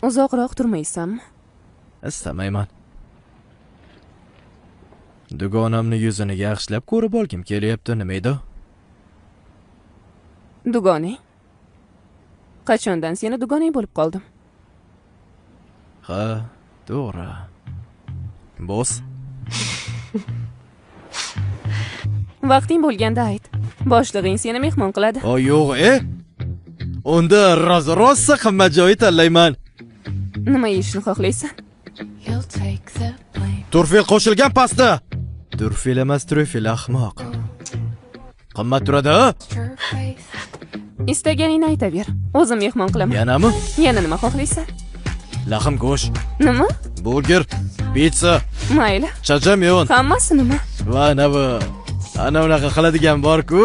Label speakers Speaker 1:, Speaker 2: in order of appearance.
Speaker 1: Uzoqroq turmaysanmi?
Speaker 2: Istamayman. Dugonamni yuzini yaxshilab ko'rib olgim kelyapti, nima edi?
Speaker 1: Dugonang? Qachondan seni dugonang bo'lib qoldim?
Speaker 2: Ha, to'g'ri. Boss.
Speaker 1: Vaqting bo'lganda ayt. Boshlig'ing seni mehmon qiladi.
Speaker 2: O yo'q, Unda rosa qimmat joyi tanlayman.
Speaker 1: Nima yeyishni xohlaysan?
Speaker 2: Turfil qo'shilgan pasta. Turfil emas, trufil ahmoq. Qimmat turadi.
Speaker 1: Istaganingni aytaver. O'zim mehmon qilaman.
Speaker 2: Yanami?
Speaker 1: Yana nima xohlaysan?
Speaker 2: Laxim go'sht.
Speaker 1: Nima?
Speaker 2: Burger, pizza,
Speaker 1: Mayli.
Speaker 2: chajamyon.
Speaker 1: Hammasi nima?
Speaker 2: Va ana unaqa qiladigan bor-ku.